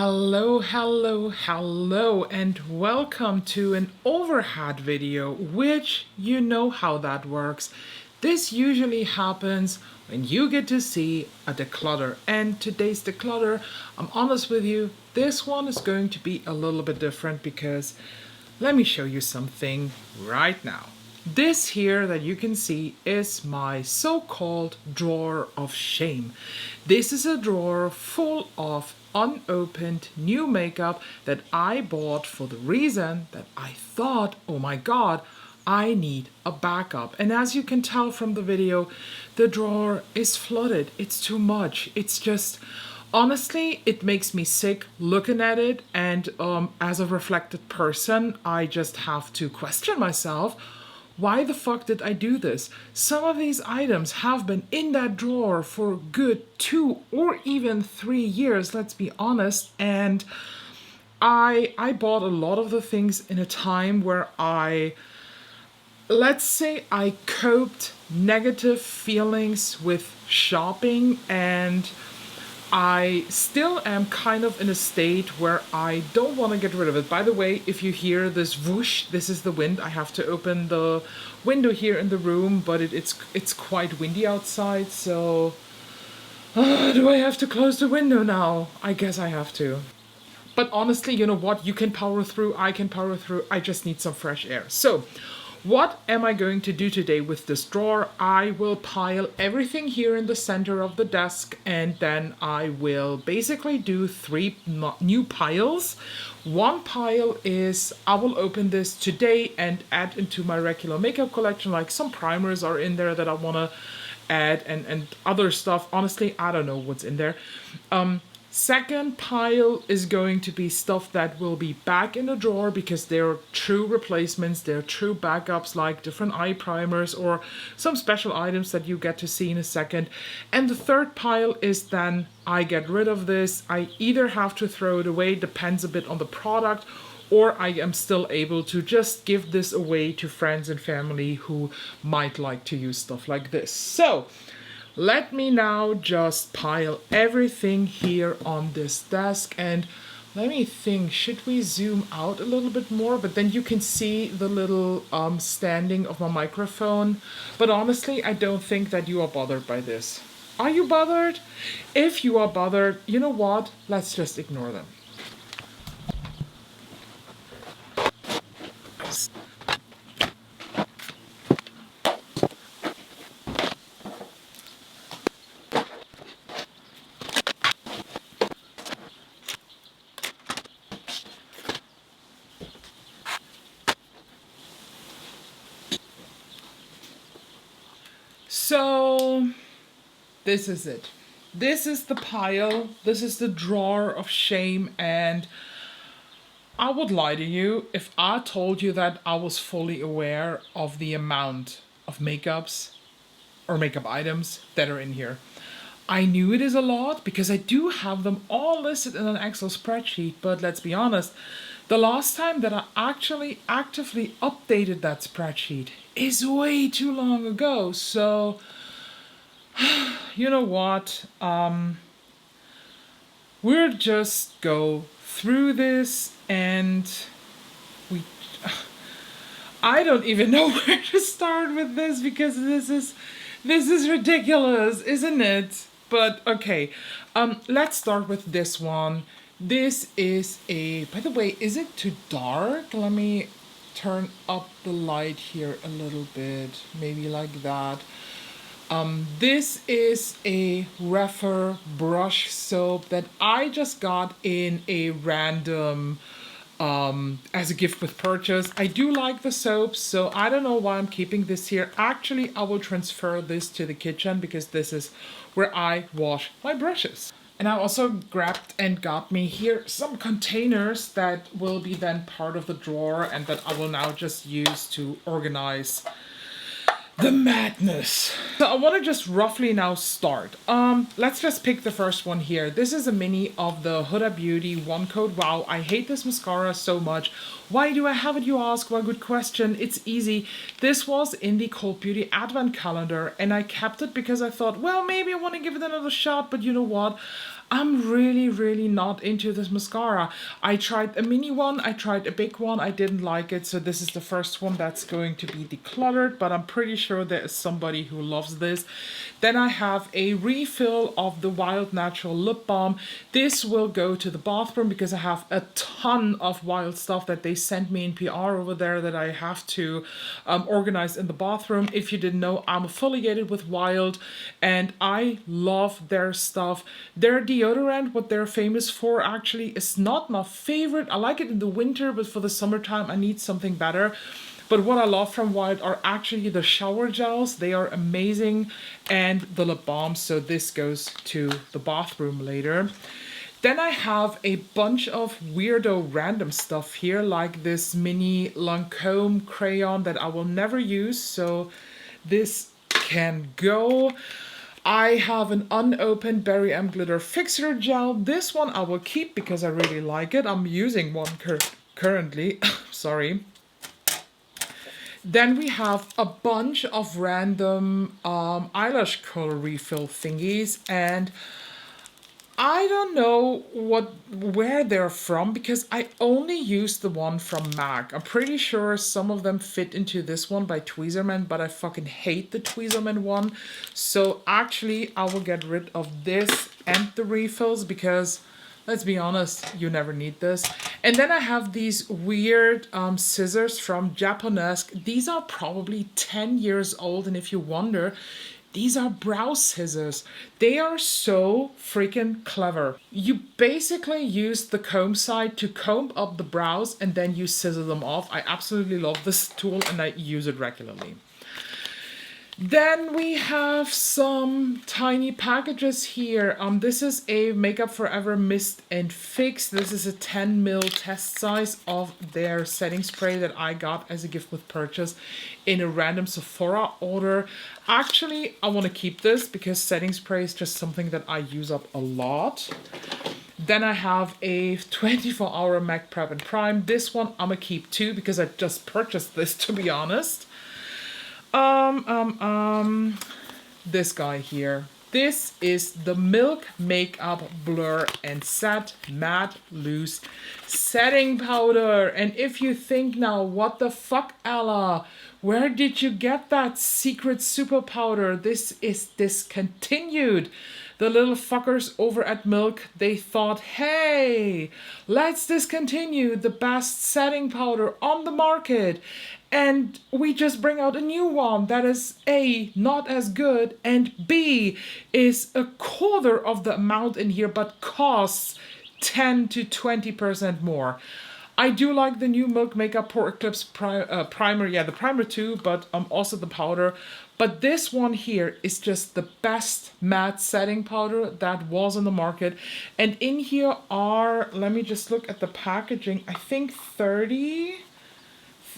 Hello, and welcome to an overhead video, which you know how that works. This usually happens when you get to see a declutter, and today's declutter, I'm honest with you, this one is going to be a little bit different because let me show you something right now. This here that you can see is my so-called drawer of shame. This is a drawer full of unopened new makeup that I bought for the reason that I thought, oh my god, I need a backup. And as you can tell from the video, the drawer is flooded. It's too much. It's just, honestly, it makes me sick looking at it. And as a reflected person, I just have to question myself. Why the fuck did I do this? Some of these items have been in that drawer for a good 2 or even 3 years, let's be honest. And I bought a lot of the things in a time where let's say I coped negative feelings with shopping, and I still am kind of in a state where I don't want to get rid of it. By the way, if you hear this whoosh, this is the wind. I have to open the window here in the room, but it's quite windy outside, so do I have to close the window now? I guess I have to. But honestly, you know what? You can power through, I can power through. I just need some fresh air. So, what am I going to do today with this drawer? I will pile everything here in the center of the desk, and then I will basically do 3 new piles. One pile is, I will open this today and add into my regular makeup collection, like some primers are in there that I want to add and other stuff. Honestly, I don't know what's in there. Second pile is going to be stuff that will be back in the drawer because they're true replacements, they're true backups, like different eye primers or some special items that you get to see in a second. And the third pile is then I get rid of this. I either have to throw it away, depends a bit on the product, or I am still able to just give this away to friends and family who might like to use stuff like this. So, let me now just pile everything here on this desk, and let me think, should we zoom out a little bit more? But then you can see the little standing of my microphone. But honestly, I don't think that you are bothered by this. Are you bothered? If you are bothered, you know what? Let's just ignore them. So, this is it. This is the pile. This is the drawer of shame, and I would lie to you if I told you that I was fully aware of the amount of makeups or makeup items that are in here. I knew it is a lot because I do have them all listed in an Excel spreadsheet, but let's be honest, the last time that I actually actively updated that spreadsheet is way too long ago. So, you know what? We'll just go through this, and I don't even know where to start with this because this is ridiculous, isn't it? But okay, let's start with this one. This is by the way, is it too dark? Let me turn up the light here a little bit, maybe like that. This is a Refer brush soap that I just got in a random as a gift with purchase. I do like the soaps, so I don't know why I'm keeping this here. Actually, I will transfer this to the kitchen because this is where I wash my brushes. And I also grabbed and got me here some containers that will be then part of the drawer and that I will now just use to organize the madness. So I want to just roughly now start. Let's just pick the first one here. This is a mini of the Huda Beauty One Coat. Wow, I hate this mascara so much. Why do I have it, you ask? Well, good question. It's easy. This was in the Cold Beauty Advent Calendar, and I kept it because I thought, well, maybe I want to give it another shot, but you know what? I'm really not into this mascara. I tried a mini one, I tried a big one, I didn't like it, so this is the first one that's going to be decluttered, but I'm pretty sure there is somebody who loves this. Then I have a refill of the Wild Natural Lip Balm. This will go to the bathroom because I have a ton of Wild stuff that they sent me in PR over there that I have to organize in the bathroom. If you didn't know, I'm affiliated with Wild and I love their stuff. Their deodorant, what they're famous for, actually is not my favorite. I like it in the winter, but for the summertime I need something better. But what I love from Wild are actually the shower gels. They are amazing, and the lip balm. So this goes to the bathroom later. Then I have a bunch of weirdo random stuff here, like this mini Lancome crayon that I will never use. So this can go. I have an unopened Berry M Glitter Fixer Gel. This one I will keep because I really like it. I'm using one currently. Sorry. Then we have a bunch of random eyelash curl refill thingies, and I don't know where they're from because I only use the one from MAC. I'm pretty sure some of them fit into this one by Tweezerman, but I fucking hate the Tweezerman one. So actually I will get rid of this and the refills because, let's be honest, you never need this. And then I have these weird scissors from Japonesque. These are probably 10 years old, and if you wonder, these are brow scissors. They are so freaking clever. You basically use the comb side to comb up the brows and then you scissor them off. I absolutely love this tool and I use it regularly. Then we have some tiny packages here. This is a Makeup Forever Mist and Fix. This is a 10 ml test size of their setting spray that I got as a gift with purchase in a random Sephora order. Actually, I want to keep this because setting spray is just something that I use up a lot. Then I have a 24-hour MAC Prep and Prime. This one I'm gonna keep too because I just purchased this, to be honest. This guy here. This is the Milk Makeup Blur and Set Matte Loose Setting Powder. And if you think now, what the fuck, Ella? Where did you get that secret super powder? This is discontinued. The little fuckers over at Milk, they thought, hey, let's discontinue the best setting powder on the market. And we just bring out a new one that is A, not as good, and B, is a quarter of the amount in here, but costs 10 to 20% more. I do like the new Milk Makeup Pore Eclipse primer. Yeah, the primer too, but also the powder. But this one here is just the best matte setting powder that was on the market. And in here are, let me just look at the packaging, I think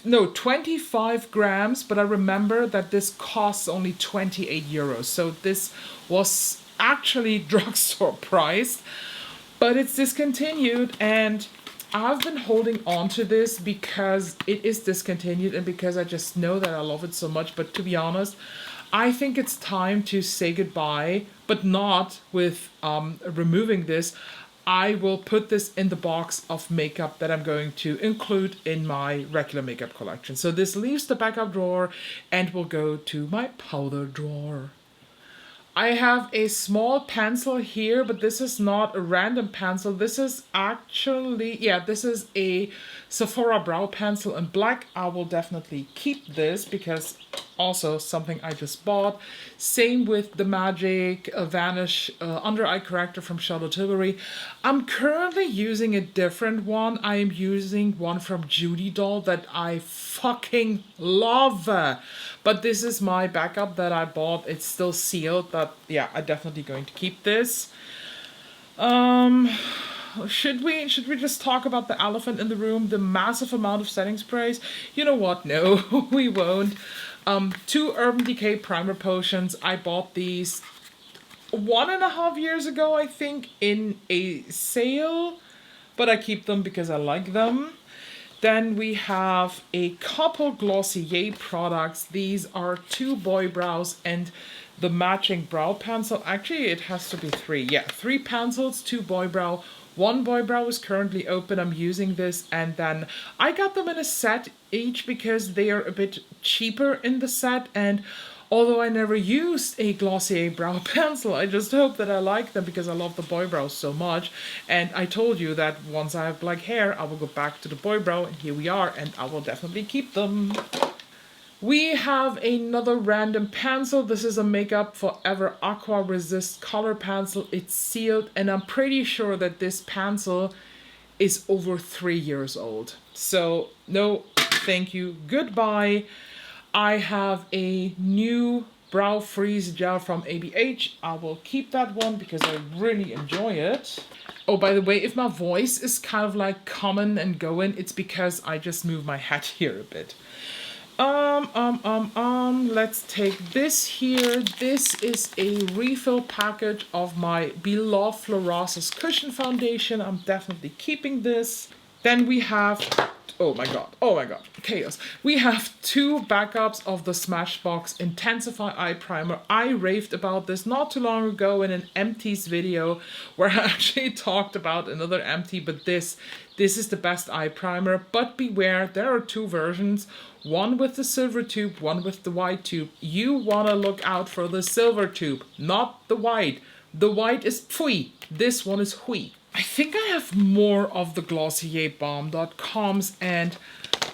25 grams, but I remember that this costs only 28 euros. So this was actually drugstore priced, but it's discontinued and I've been holding on to this because it is discontinued and because I just know that I love it so much. But to be honest, I think it's time to say goodbye, but not with removing this. I will put this in the box of makeup that I'm going to include in my regular makeup collection. So this leaves the backup drawer and will go to my powder drawer. I have a small pencil here, but this is not a random pencil. This is actually, yeah, this is a Sephora brow pencil in black. I will definitely keep this because also something I just bought. Same with the Magic Vanish under eye corrector from Charlotte Tilbury. I'm currently using a different one. I am using one from Judy Doll that I fucking love. But this is my backup that I bought. It's still sealed, but yeah, I'm definitely going to keep this. Should we just talk about the elephant in the room, the massive amount of setting sprays? You know what? No, we won't. 2 Urban Decay primer potions. I bought these 1.5 years ago, I think, in a sale, but I keep them because I like them. Then we have a couple Glossier products. These are 2 boy brows, and the matching brow pencil. Actually, it has to be 3. Yeah, 3 pencils, 2 boy brow. 1 boy brow is currently open. I'm using this, and then I got them in a set each because they are a bit cheaper in the set. And although I never used a Glossier brow pencil, I just hope that I like them because I love the boy brows so much. And I told you that once I have black hair, I will go back to the boy brow, and here we are, and I will definitely keep them. We have another random pencil. This is a Makeup Forever Aqua Resist color pencil. It's sealed, and I'm pretty sure that this pencil is over 3 years old. So no, thank you, goodbye. I have a new Brow Freeze gel from ABH. I will keep that one because I really enjoy it. Oh, by the way, if my voice is kind of like coming and going, it's because I just moved my head here a bit. Let's take this here. This is a refill package of my beloved Florasis Cushion Foundation. I'm definitely keeping this. Then we have, oh my god, chaos. We have 2 backups of the Smashbox Intensify Eye Primer. I raved about this not too long ago in an empties video where I actually talked about another empty, but this is the best eye primer. But beware, there are 2 versions. One with the silver tube, one with the white tube. You want to look out for the silver tube, not the white. The white is pfui. This one is hui. I think I have more of the Glossier Balm.coms, and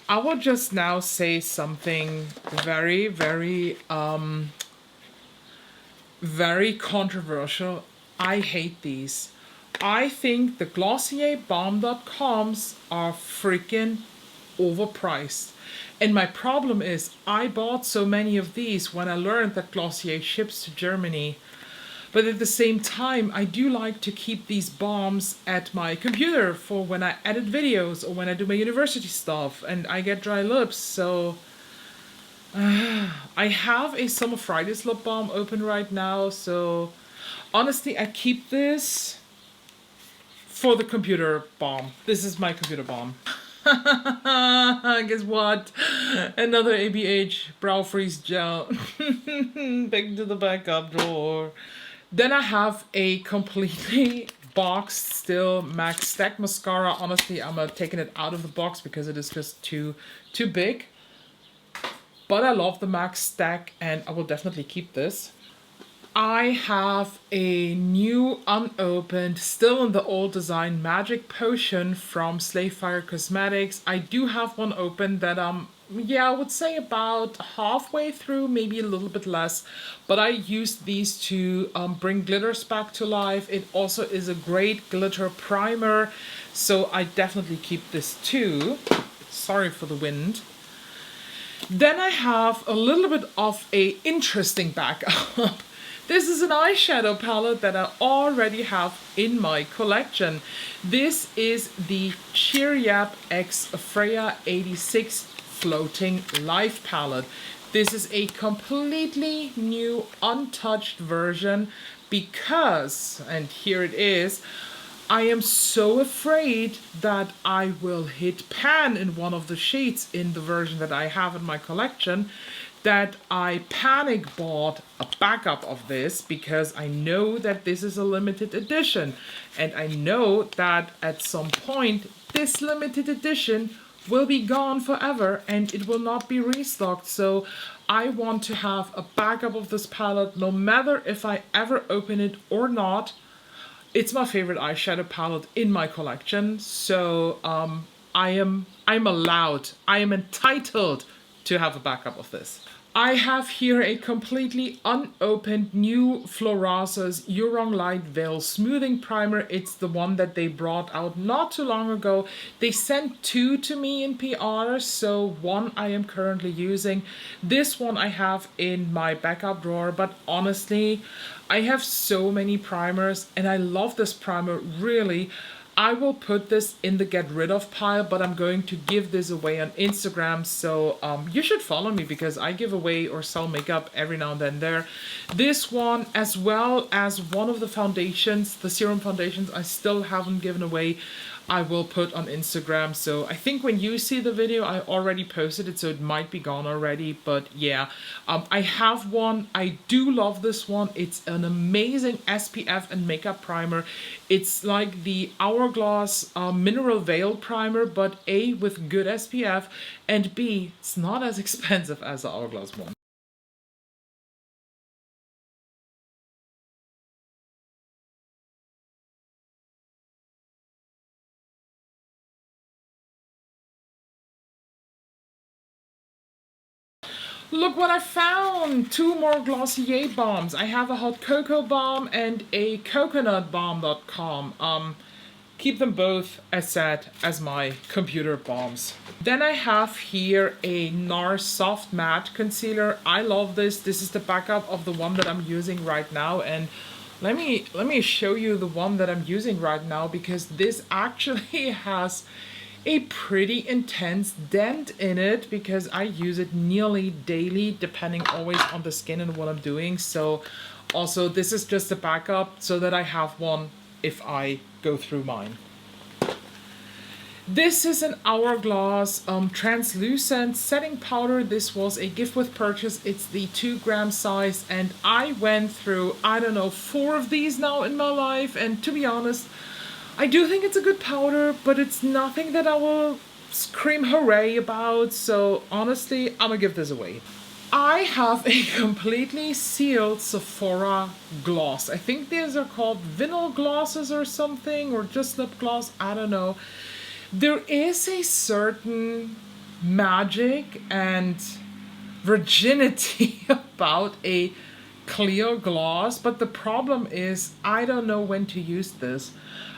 I will just now say something very, very controversial. I hate these. I think the Glossier Balm.coms are freaking overpriced. And my problem is I bought so many of these when I learned that Glossier ships to Germany. But at the same time, I do like to keep these balms at my computer for when I edit videos or when I do my university stuff and I get dry lips. So I have a Summer Fridays lip balm open right now. So honestly, I keep this for the computer balm. This is my computer balm. Guess what? Another ABH Brow Freeze gel. Back to the backup drawer. Then I have a completely boxed still MAC Stack mascara. Honestly, I'm taking it out of the box because it is just too big. But I love the MAC Stack, and I will definitely keep this. I have a new unopened, still in the old design, Magic Potion from Slayfire Cosmetics. I do have one open that I would say about halfway through, maybe a little bit less. But I used these to bring glitters back to life. It also is a great glitter primer, so I definitely keep this too. Sorry for the wind. Then I have a little bit of a interesting backup. This is an eyeshadow palette that I already have in my collection. This is the Cheer Yap X Freya 86 Floating Life palette. This is a completely new, untouched version because, and here it is, I am so afraid that I will hit pan in one of the shades in the version that I have in my collection, that I panic bought a backup of this because I know that this is a limited edition, and I know that at some point this limited edition will be gone forever and it will not be restocked. So I want to have a backup of this palette no matter if I ever open it or not. It's my favorite eyeshadow palette in my collection, so I am entitled to have a backup of this. I have here a completely unopened new Florasis Eurong Light Veil Smoothing Primer. It's the one that they brought out not too long ago. They sent 2 to me in PR, so one I am currently using. This one I have in my backup drawer, but honestly, I have so many primers and I love this primer, really. I will put this in the get rid of pile, but I'm going to give this away on Instagram, so you should follow me because I give away or sell makeup every now and then there. This one, as well as one of the foundations, the serum foundations, I still haven't given away. I will put on Instagram. So I think when you see the video, I already posted it, so it might be gone already. But yeah, I have one. I do love this one. It's an amazing SPF and makeup primer. It's like the Hourglass Mineral Veil Primer, but A, with good SPF, and B, it's not as expensive as the Hourglass one. Look what I found! 2 more Glossier bombs. I have a hot cocoa bomb and a coconut bomb.com. Keep them both as set as my computer bombs. Then I have here a NARS Soft Matte Concealer. I love this. This is the backup of the one that I'm using right now, and let me show you the one that I'm using right now, because this actually has a pretty intense dent in it, because I use it nearly daily, depending always on the skin and what I'm doing. So also this is just a backup so that I have one if I go through mine. This is an Hourglass translucent setting powder. This was a gift with purchase. It's the 2 gram size, and I went through, I don't know, 4 of these now in my life, and to be honest, I do think it's a good powder, but it's nothing that I will scream hooray about, so honestly, I'm gonna give this away. I have a completely sealed Sephora gloss. I think these are called vinyl glosses or something, or just lip gloss, I don't know. There is a certain magic and virginity about a clear gloss, but the problem is I don't know when to use this.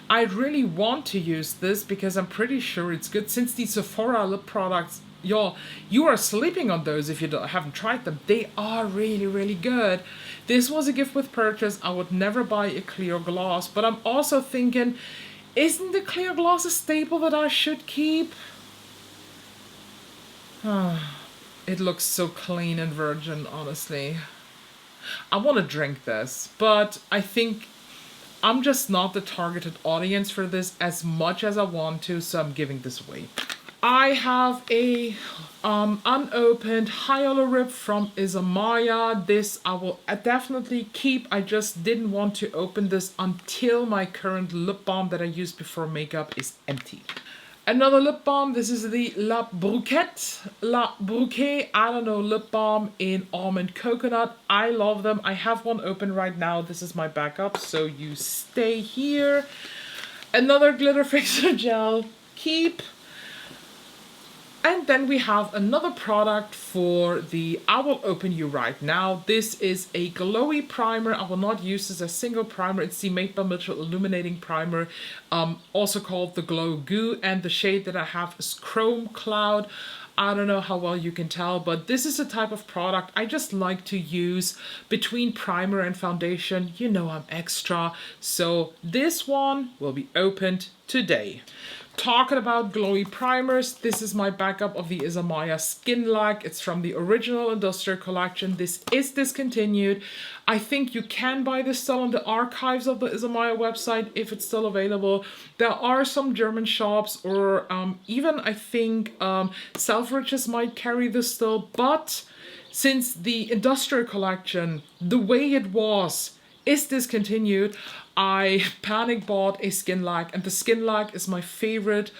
I really want to use this because I'm pretty sure it's good, since these Sephora lip products, y'all, you are sleeping on those if you haven't tried them. They are really, really good. This was a gift with purchase. I would never buy a clear gloss, but I'm also thinking, isn't the clear gloss a staple that I should keep? It looks so clean and virgin, honestly. I want to drink this, but I think I'm just not the targeted audience for this as much as I want to, so I'm giving this away. I have a unopened Hyalurip from Izamaya. This I will definitely keep. I just didn't want to open this until my current lip balm that I used before makeup is empty. Another lip balm, this is the La Bouquet, I don't know, lip balm in almond coconut. I love them. I have one open right now. This is my backup, so you stay here. Another glitter fixer gel, keep. And then we have another product for the I will open you right now. This is a glowy primer. I will not use this as a single primer. It's the Made by Mitchell Illuminating Primer, also called the Glow Goo, and the shade that I have is Chrome Cloud. I don't know how well you can tell, but this is a type of product I just like to use between primer and foundation. You know I'm extra, so this one will be opened today. Talking about glowy primers, this is my backup of the Izamaya Skin Lac. It's from the original Industrial Collection. This is discontinued. I think you can buy this still on the archives of the Izamaya website if it's still available. There are some German shops, or even I think Selfridges might carry this still, but since the Industrial Collection, the way it was, is discontinued, I panic bought a Skin Lac, and the Skin Lac is my favorite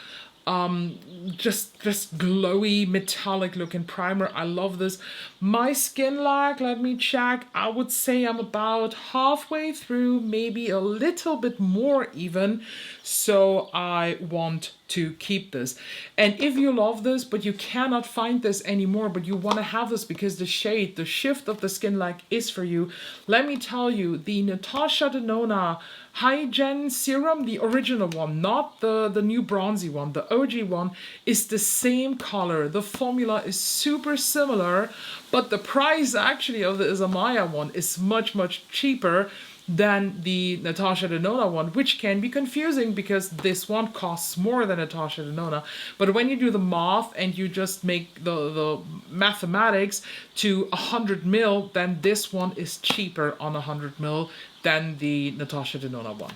just glowy metallic looking primer. I love this. My Skin Lac, let me check, I would say I'm about halfway through, maybe a little bit more even, so I want to keep this. And if you love this but you cannot find this anymore, but you want to have this because the shade, the shift of the Skin Lac is for you, let me tell you, the Natasha Denona Hygiene Serum, the original one, not the new bronzy one, the OG one, is the same color. The formula is super similar, but the price actually of the Izamaya one is much, much cheaper than the Natasha Denona one, which can be confusing because this one costs more than Natasha Denona. But when you do the math and you just make the mathematics to 100 ml, then this one is cheaper on 100 ml than the Natasha Denona one.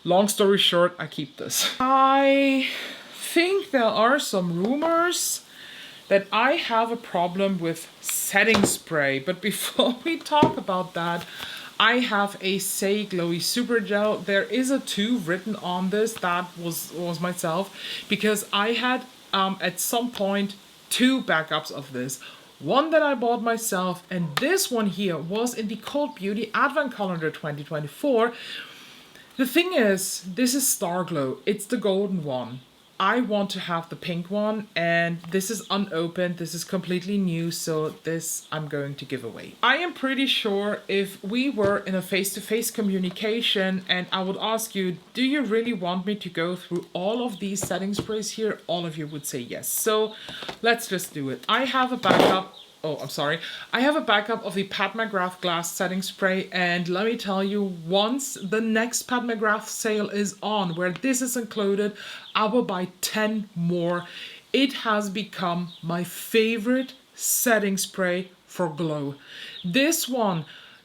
Long story short, I keep this. I think there are some rumors that I have a problem with setting spray. But before we talk about that, I have a Say Glowy Super Gel. There is a 2 written on this. That was myself, because I had at some point 2 backups of this. One that I bought myself, and this one here was in the Cold Beauty Advent Calendar 2024. The thing is, this is Star Glow. It's the golden one. I want to have the pink one, and this is unopened. This is completely new, so this I'm going to give away. I am pretty sure if we were in a face-to-face communication and I would ask you, do you really want me to go through all of these setting sprays here? All of you would say yes. So let's just do it. I have a backup. Oh, I'm sorry. I have a backup of the Pat McGrath glass setting spray, and let me tell you, once the next Pat McGrath sale is on, where this is included, I will buy 10 more. It has become my favorite setting spray for glow. This one,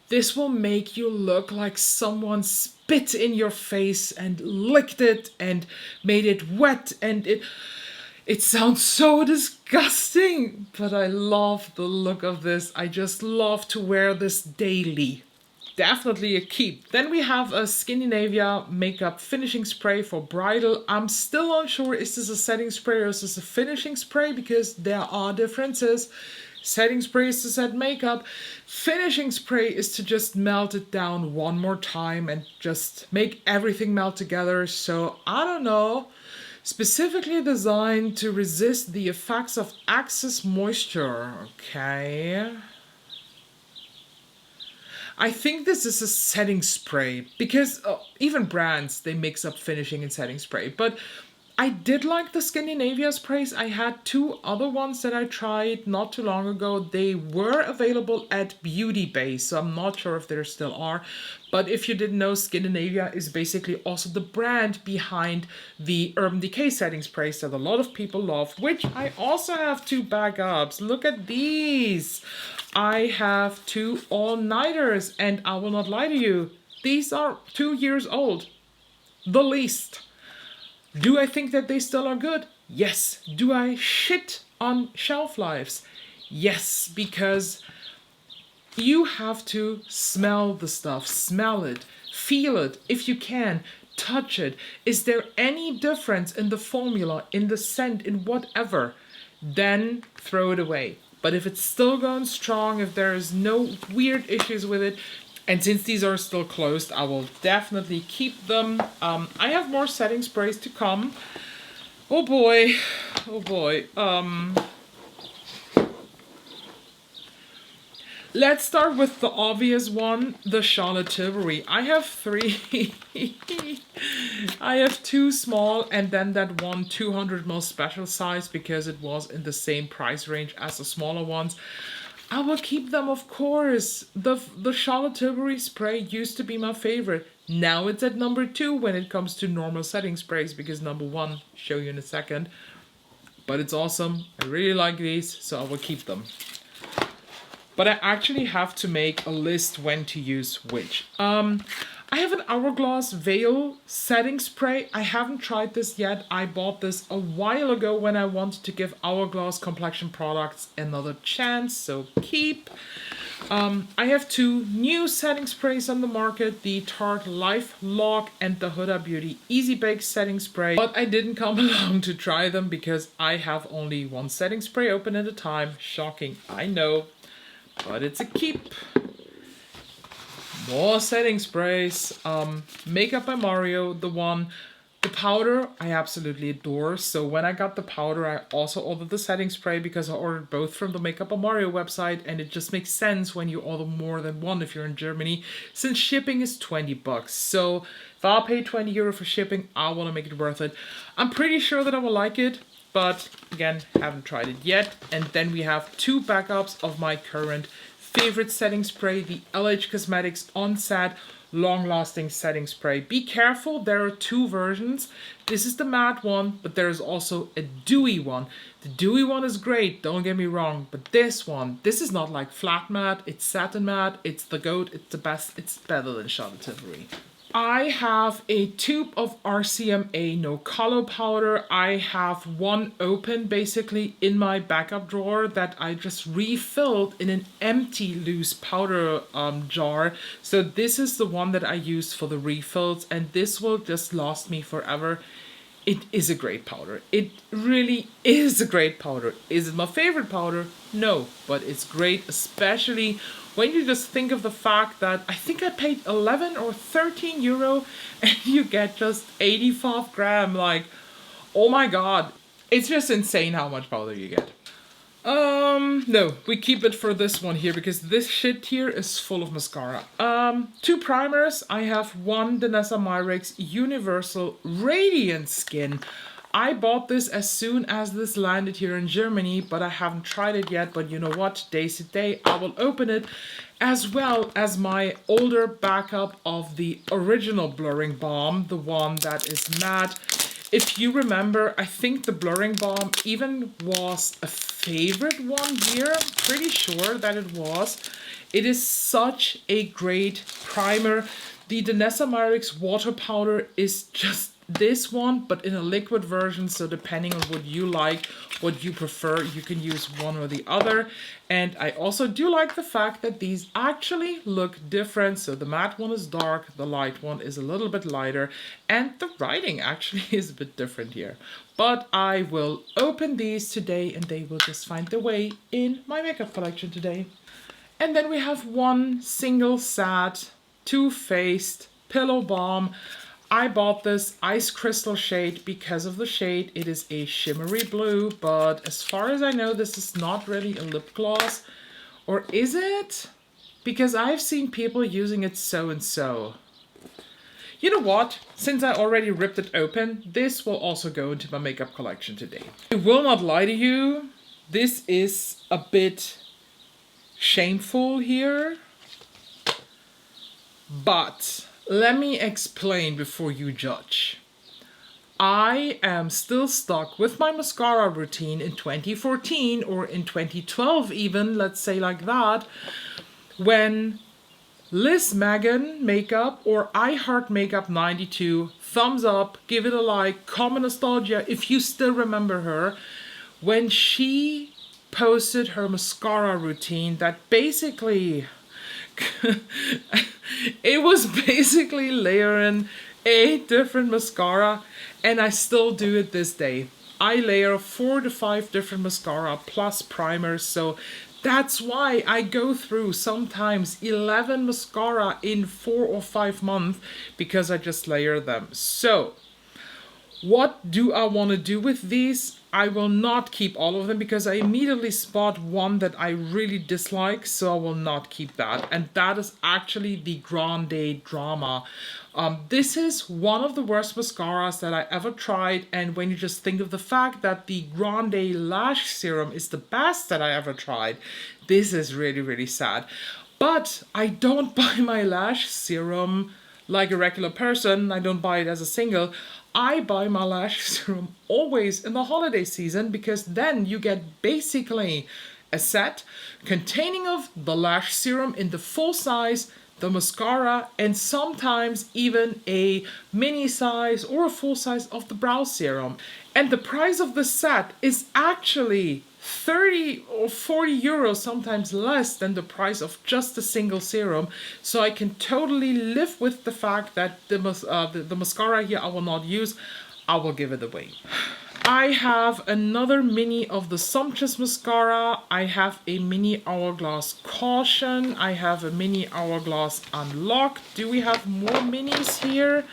this will make you look like someone spit in your face and licked it and made it wet, and it sounds so disgusting, but I love the look of this. I just love to wear this daily. Definitely a keep. Then we have a Scandinavia makeup finishing spray for bridal. I'm still unsure, is this a setting spray or is this a finishing spray, because there are differences. Setting spray is to set makeup. Finishing spray is to just melt it down one more time and just make everything melt together. So I don't know. Specifically designed to resist the effects of excess moisture. Okay. I think this is a setting spray, because even brands, they mix up finishing and setting spray. But I did like the Scandinavia sprays. I had 2 other ones that I tried not too long ago. They were available at Beauty Bay, so I'm not sure if there still are. But if you didn't know, Scandinavia is basically also the brand behind the Urban Decay setting sprays that a lot of people love, which I also have 2 backups. Look at these. I have 2 all-nighters, and I will not lie to you, these are 2 years old, the least. Do I think that they still are good? Yes. Do I shit on shelf lives? Yes, because you have to smell the stuff, smell it, feel it, if you can, touch it. Is there any difference in the formula, in the scent, in whatever? Then throw it away. But if it's still going strong, if there is no weird issues with it, and since these are still closed, I will definitely keep them. I have more setting sprays to come. Oh boy, oh boy. Let's start with the obvious one, the Charlotte Tilbury. I have 3. I have 2 small, and then that one 200ml special size, because it was in the same price range as the smaller ones. I will keep them, of course. The Charlotte Tilbury spray used to be my favorite. Now it's at number 2 when it comes to normal setting sprays, because number 1, show you in a second. But it's awesome. I really like these, so I will keep them. But I actually have to make a list when to use which. I have an Hourglass Veil setting spray. I haven't tried this yet. I bought this a while ago when I wanted to give Hourglass complexion products another chance, so keep. I have 2 new setting sprays on the market, the Tarte Life Lock and the Huda Beauty Easy Bake setting spray. But I didn't come along to try them because I have only 1 setting spray open at a time. Shocking, I know, but it's a keep. More setting sprays. Makeup by Mario, the powder I absolutely adore. So when I got the powder, I also ordered the setting spray because I ordered both from the Makeup by Mario website, and it just makes sense when you order more than one if you're in Germany, since shipping is 20 bucks. So if I'll pay 20 euro for shipping, I want to make it worth it. I'm pretty sure that I will like it, but again, haven't tried it yet. And then we have 2 backups of my current favorite setting spray, the LH Cosmetics Onset long-lasting setting spray. Be careful, there are 2 versions. This is the matte one, but there's also a dewy one. The dewy one is great, don't get me wrong, but this one, this is not like flat matte, it's satin matte, it's the GOAT, it's the best, it's better than Charlotte Tilbury. I have a tube of RCMA no color powder. I have one open basically in my backup drawer that I just refilled in an empty loose powder jar. So this is the one that I use for the refills, and this will just last me forever. It is a great powder. It really is a great powder. Is it my favorite powder? No, but it's great, especially when you just think of the fact that I think I paid 11 or 13 euro and you get just 85 gram. Like, oh my god. It's just insane how much powder you get. No, we keep it for this one here because this shit here is full of mascara. Two primers. I have one Danessa Myricks Universal Radiant Skin. I bought this as soon as this landed here in Germany, but I haven't tried it yet. But you know what? Today's the day. I will open it, as well as my older backup of the original blurring balm, the one that is matte. If you remember, I think the blurring balm even was a favorite one here. I'm pretty sure that it was. It is such a great primer. The Danessa Myricks water powder is just this one, but in a liquid version. So depending on what you like, what you prefer, you can use one or the other. And I also do like the fact that these actually look different. So the matte one is dark, the light one is a little bit lighter, and the writing actually is a bit different here. But I will open these today and they will just find their way in my makeup collection today. And then we have one single set Too Faced Pillow Balm. I bought this ice crystal shade because of the shade. It is a shimmery blue, but as far as I know, this is not really a lip gloss. Or is it? Because I've seen people using it so and so. You know what? Since I already ripped it open, this will also go into my makeup collection today. I will not lie to you. This is a bit shameful here. But let me explain before you judge. I am still stuck with my mascara routine in 2014 or in 2012 even, let's say like that, when Liz Megan Makeup or I Heart Makeup 92, thumbs up, give it a like, comment nostalgia if you still remember her, when she posted her mascara routine that basically it was basically layering 8 different mascara, and I still do it this day. I layer 4 to 5 different mascara plus primers, so that's why I go through sometimes 11 mascara in 4 or 5 months, because I just layer them. So what do I want to do with these? I will not keep all of them because I immediately spot one that I really dislike, so I will not keep that. And that is actually the Grande Drama. This is one of the worst mascaras that I ever tried, and when you just think of the fact that the Grande Lash Serum is the best that I ever tried, this is really, really sad. But I don't buy my lash serum like a regular person. I don't buy it as a single. I buy my lash serum always in the holiday season, because then you get basically a set containing of the lash serum in the full size, the mascara, and sometimes even a mini size or a full size of the brow serum. And the price of the set is actually 30 or 40 euros, sometimes less than the price of just a single serum. So I can totally live with the fact that the mascara here I will not use. I will give it away. I have another mini of the Sumptuous Mascara. I have a mini Hourglass Caution. I have a mini Hourglass Unlocked. Do we have more minis here?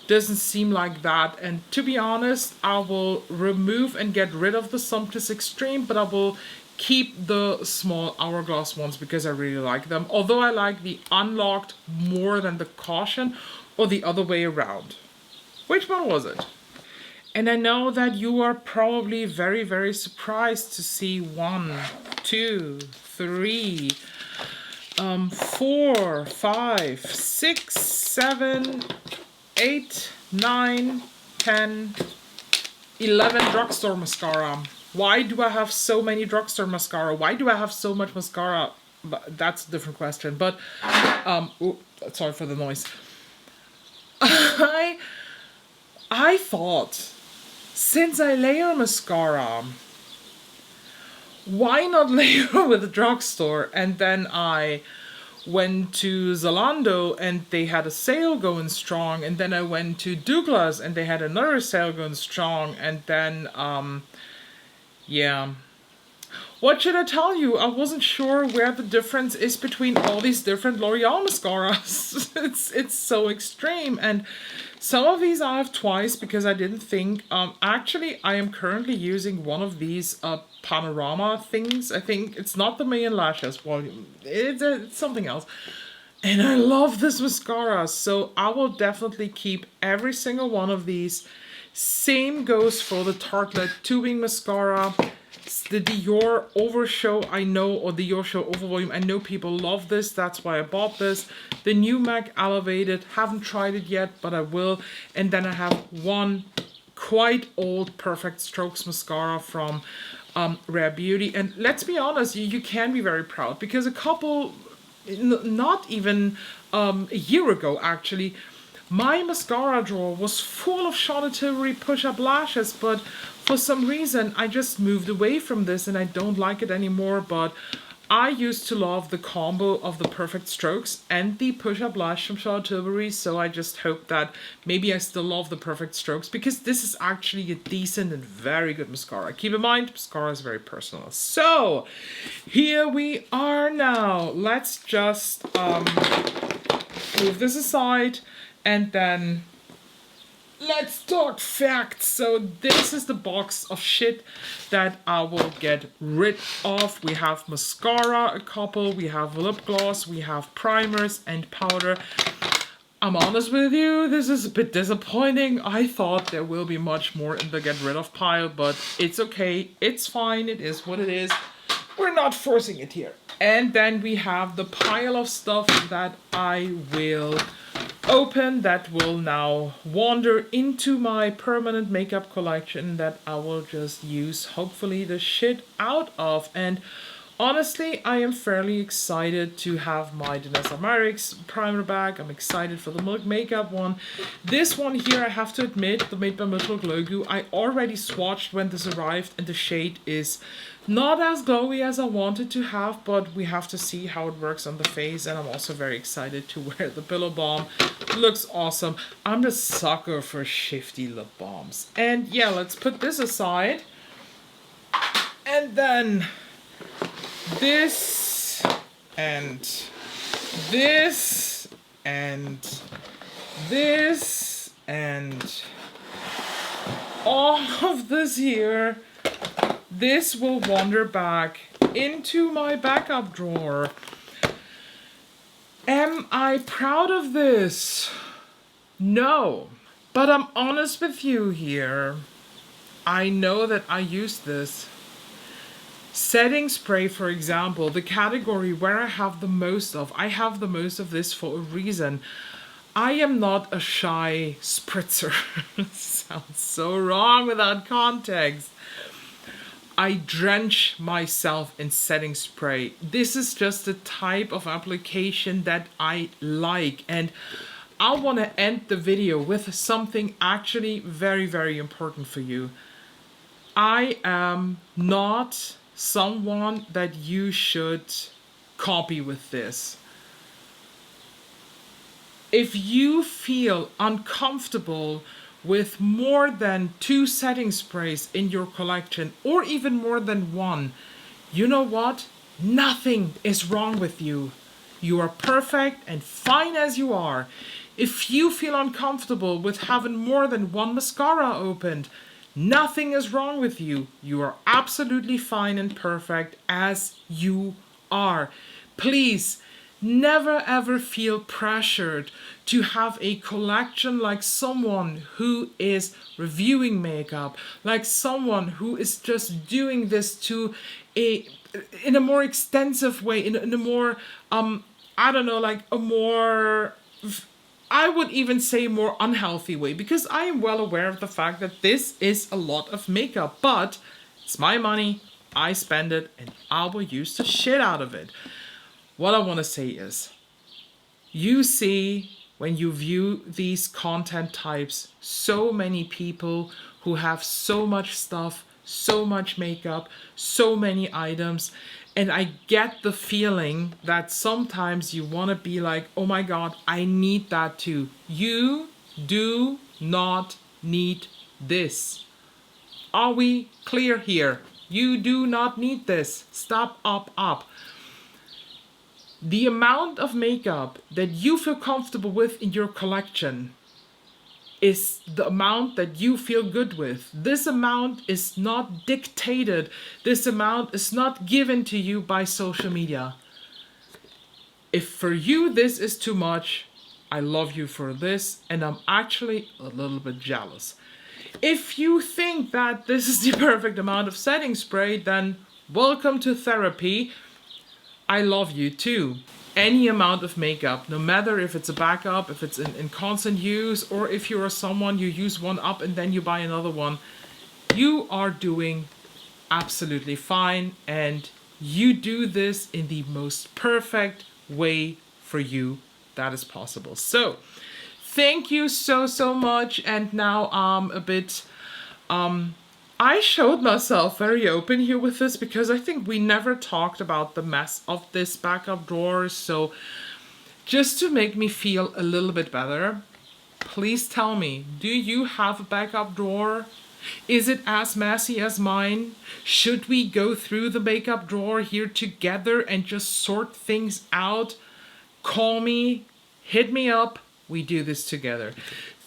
Doesn't seem like that. And to be honest, I will remove and get rid of the Sumptuous Extreme, but I will keep the small Hourglass ones because I really like them. Although I like the Unlocked more than the Caution, or the other way around. Which one was it? And I know that you are probably very, very surprised to see 1, 2, 3, 4, 5, 6, 7, 8, 9, 10, 11 drugstore mascara. Why do I have so many drugstore mascara? Why do I have so much mascara? But that's a different question. But, sorry for the noise. I thought, since I layer mascara, why not layer with a drugstore? And then I went to Zalando and they had a sale going strong, and then I went to Douglas and they had another sale going strong, and then yeah. What should I tell you? I wasn't sure where the difference is between all these different L'Oreal mascaras. It's so extreme, and some of these I have twice because I didn't think. Actually, I am currently using one of these panorama things. I think it's not the Mayan Lashes volume. It's something else. And I love this mascara, so I will definitely keep every single one of these. Same goes for the Tartelette Tubing Mascara. The Dior Overshow, I know, or the Dior Show Overvolume, I know people love this, that's why I bought this. The new MAC Elevated, haven't tried it yet, but I will. And then I have one quite old Perfect Strokes mascara from Rare Beauty. And let's be honest, you can be very proud, because a couple, not even a year ago actually, my mascara drawer was full of Charlotte Tilbury push-up lashes, but for some reason I just moved away from this and I don't like it anymore. But I used to love the combo of the Perfect Strokes and the push-up lash from Charlotte Tilbury, so I just hope that maybe I still love the Perfect Strokes, because this is actually a decent and very good mascara. Keep in mind, mascara is very personal. So here we are now. Let's just move this aside. And then let's talk facts. So this is the box of shit that I will get rid of. We have mascara, a couple, we have lip gloss, we have primers and powder. I'm honest with you, this is a bit disappointing. I thought there will be much more in the get rid of pile, but it's okay, it's fine, it is what it is. We're not forcing it here. And then we have the pile of stuff that I will open, that will now wander into my permanent makeup collection that I will just use hopefully the shit out of. And honestly, I am fairly excited to have my Danessa Myricks primer back. I'm excited for the Milk Makeup one. This one here, I have to admit, the Made by Mitchell Glow Goo, I already swatched when this arrived, and the shade is not as glowy as I wanted to have, but we have to see how it works on the face. And I'm also very excited to wear the Pillow Balm. It looks awesome. I'm a sucker for shifty lip balms. And yeah, let's put this aside. And then this and this and this and all of this here. This will wander back into my backup drawer. Am I proud of this? No. But I'm honest with you here. I know that I use this. Setting spray, for example, the category where I have the most of. I have the most of this for a reason. I am not a shy spritzer. Sounds so wrong without context. I drench myself in setting spray. This is just the type of application that I like. And I want to end the video with something actually very, very important for you. I am not someone that you should copy with this. If you feel uncomfortable with more than 2 setting sprays in your collection, or even more than 1, you know what? Nothing is wrong with you. You are perfect and fine as you are. If you feel uncomfortable with having more than 1 mascara opened, nothing is wrong with you. You are absolutely fine and perfect as you are. Please, never ever feel pressured to have a collection like someone who is reviewing makeup, like someone who is just doing this in a more extensive way, in a more I don't know, like a more, I would even say more unhealthy way, because I am well aware of the fact that this is a lot of makeup, but it's my money, I spend it, and I will use the shit out of it. What I want to say is, you see when you view these content types. So many people who have so much stuff, so much makeup, so many items. And I get the feeling that sometimes you want to be like, oh my God, I need that too. You do not need this. Are we clear here? You do not need this. Stop, up. The amount of makeup that you feel comfortable with in your collection is the amount that you feel good with. This amount is not dictated. This amount is not given to you by social media. If for you this is too much, I love you for this, and I'm actually a little bit jealous. If you think that this is the perfect amount of setting spray, then welcome to therapy. I love you too. Any amount of makeup, no matter if it's a backup, if it's in constant use, or if you're someone you use one up and then you buy another one, you are doing absolutely fine, and you do this in the most perfect way for you that is possible. So thank you so much. And now a bit I showed myself very open here with this because I think we never talked about the mess of this backup drawer. So just to make me feel a little bit better, please tell me, do you have a backup drawer? Is it as messy as mine? Should we go through the makeup drawer here together and just sort things out? Call me, hit me up, we do this together.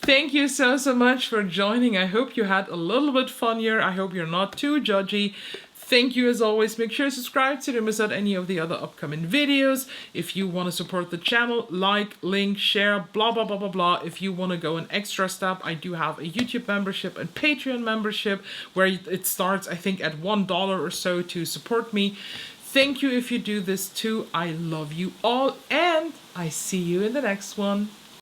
Thank you so much for joining. I hope you had a little bit fun here. I hope you're not too judgy. Thank you as always. Make sure to subscribe so you don't miss out any of the other upcoming videos. If you want to support the channel, like, link, share, blah, blah, blah, blah, blah. If you want to go an extra step, I do have a YouTube membership and Patreon membership where it starts, I think, at $1 or so to support me. Thank you if you do this too. I love you all, and I see you in the next one.